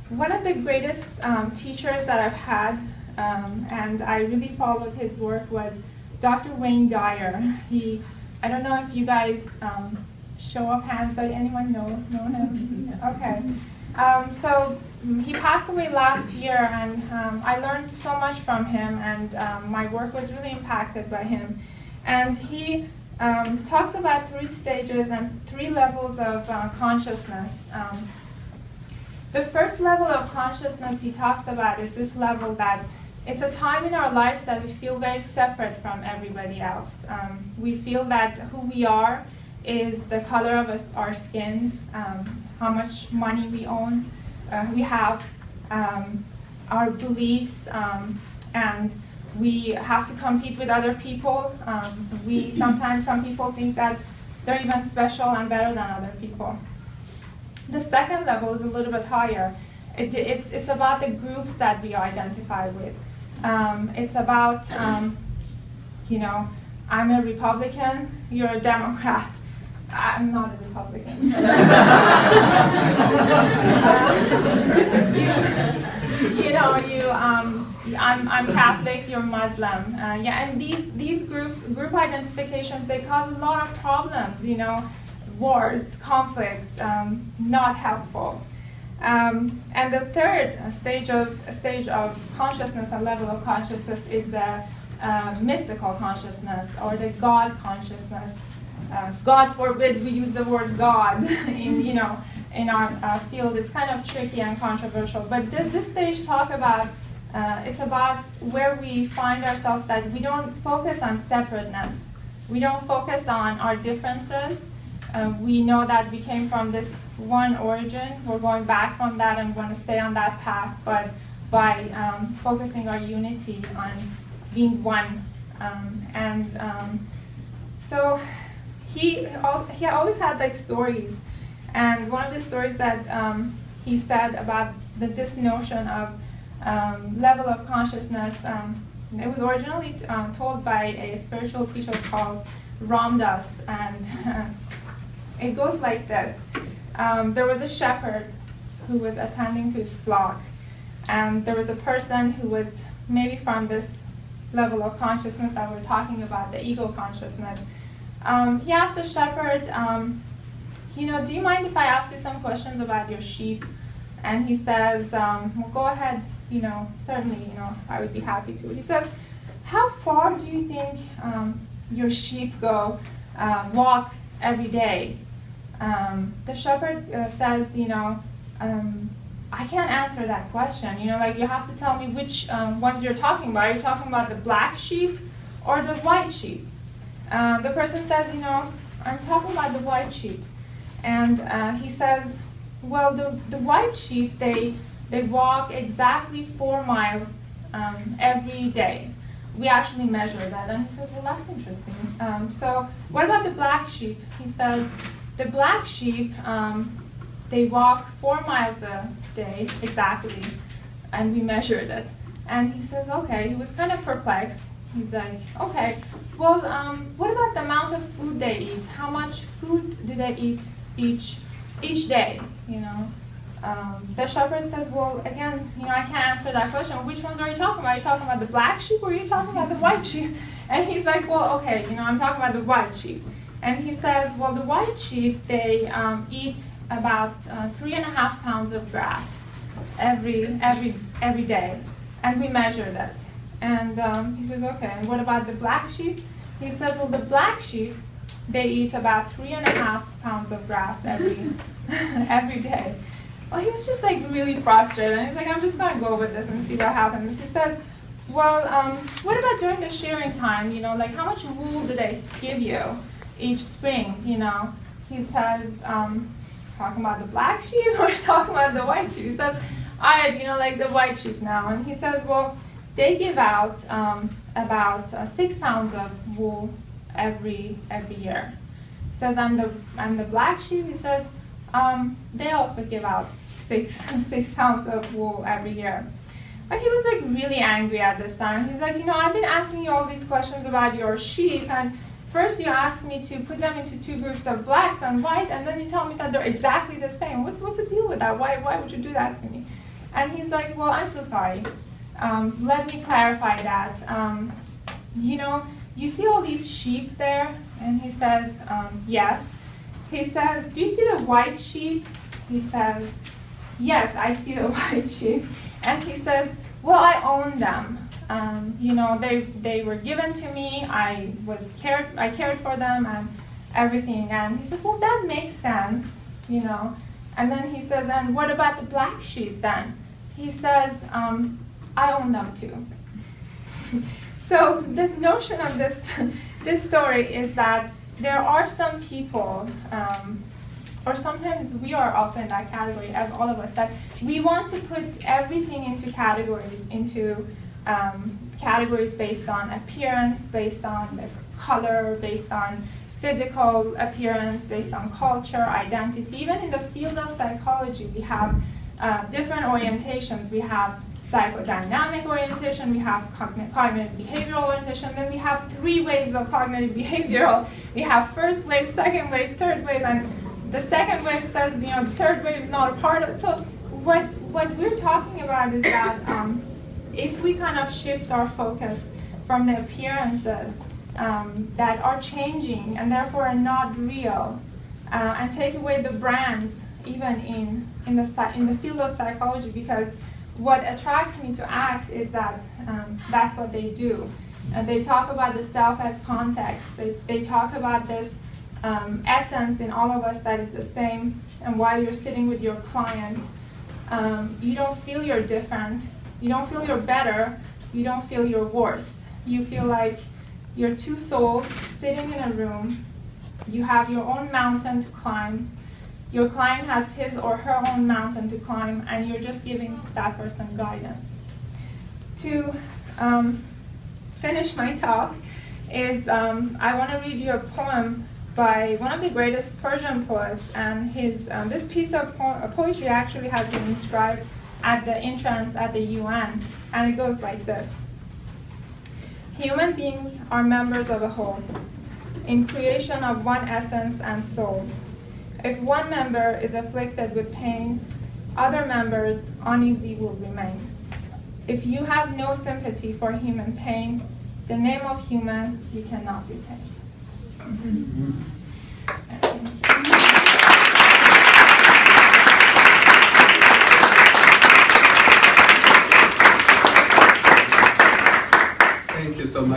one of the greatest teachers that I've had, and I really followed his work, was Dr. Wayne Dyer. I don't know if you guys show of hands. Does anyone know him? Okay. So he passed away last year, and I learned so much from him, and my work was really impacted by him. And he talks about 3 stages and 3 levels of consciousness. The first level of consciousness he talks about is this level that it's a time in our lives that we feel very separate from everybody else. We feel that who we are is the color of our skin, how much money we own, we have, our beliefs, and we have to compete with other people. Sometimes some people think that they're even special and better than other people. The second level is a little bit higher. It's about the groups that we identify with. It's about, I'm a Republican, you're a Democrat. I'm not a Republican. I'm Catholic, you're Muslim. And these group identifications, they cause a lot of problems, wars, conflicts, not helpful. And the third stage of consciousness, a level of consciousness, is the mystical consciousness, or the God consciousness. God forbid we use the word God in our field. It's kind of tricky and controversial. But this stage it's about where we find ourselves, that we don't focus on separateness. We don't focus on our differences. We know that we came from this one origin. We're going back from that and want to stay on that path, but by focusing our unity on being one. So he always had stories, and one of the stories that he said about this notion of level of consciousness, it was originally told by a spiritual teacher called Ram Dass, and it goes like this. There was a shepherd who was attending to his flock, and there was a person who was maybe from this level of consciousness that we're talking about, the ego consciousness. He asked the shepherd, do you mind if I ask you some questions about your sheep? And he says, well, go ahead, certainly, I would be happy to. He says, how far do you think your sheep walk every day? The shepherd says, I can't answer that question. You have to tell me which ones you're talking about. Are you talking about the black sheep or the white sheep? The person says, I'm talking about the white sheep. And he says, well, the white sheep, they walk exactly 4 miles every day. We actually measure that. And he says, well, that's interesting. So what about the black sheep? He says, the black sheep, they walk 4 miles a day exactly, and we measured it. And he says, okay, he was kind of perplexed. He's like, okay, well, what about the amount of food they eat? How much food do they eat each day? The shepherd says, well, again, I can't answer that question. Which ones are you talking about? Are you talking about the black sheep, or are you talking about the white sheep? And he's like, well, okay, I'm talking about the white sheep. And he says, well, the white sheep, they eat about 3.5 pounds of grass every day, and we measure that. And he says, okay, and what about the black sheep? He says, well, the black sheep, they eat about 3.5 pounds of grass every day. Well, he was just really frustrated, and he's like, I'm just going to go with this and see what happens. He says, well, what about during the shearing time? How much wool do they give you each spring? He says, talking about the black sheep or talking about the white sheep? He says, all right, the white sheep now. And he says, well, they give out about 6 pounds of wool every year. He says, and the black sheep, he says, they also give out 6 pounds of wool every year. But he was really angry at this time. He's like, I've been asking you all these questions about your sheep, and first you ask me to put them into two groups of blacks and white, and then you tell me that they're exactly the same. What's the deal with that? Why would you do that to me? And he's like, well, I'm so sorry. Let me clarify that. You see all these sheep there? And he says, yes. He says, do you see the white sheep? He says, yes, I see the white sheep. And he says, well, I own them. They were given to me. I cared for them and everything. And he said, well, that makes sense, And then he says, and what about the black sheep then? He says, I own them too. So the notion of this story is that there are some people, or sometimes we are also in that category, all of us, that we want to put everything into categories, categories based on appearance, based on the color, based on physical appearance, based on culture, identity. Even in the field of psychology, we have different orientations. We have psychodynamic orientation, we have cognitive behavioral orientation, then we have 3 waves of cognitive behavioral. We have first wave, second wave, third wave, and the second wave says, the third wave is not a part of it. So what we're talking about is that if we kind of shift our focus from the appearances that are changing and therefore are not real, and take away the brands, even in the field of psychology, because what attracts me to ACT is that that's what they do. And they talk about the self as context. They talk about this essence in all of us that is the same. And while you're sitting with your client, you don't feel you're different. You don't feel you're better. You don't feel you're worse. You feel like you're 2 souls sitting in a room. You have your own mountain to climb. Your client has his or her own mountain to climb, and you're just giving that person guidance. To finish my talk is I want to read you a poem by one of the greatest Persian poets, and this piece of poetry actually has been inscribed at the entrance at the UN, and it goes like this. Human beings are members of a whole, in creation of one essence and soul. If one member is afflicted with pain, other members uneasy will remain. If you have no sympathy for human pain, the name of human you cannot retain. Thank you so much.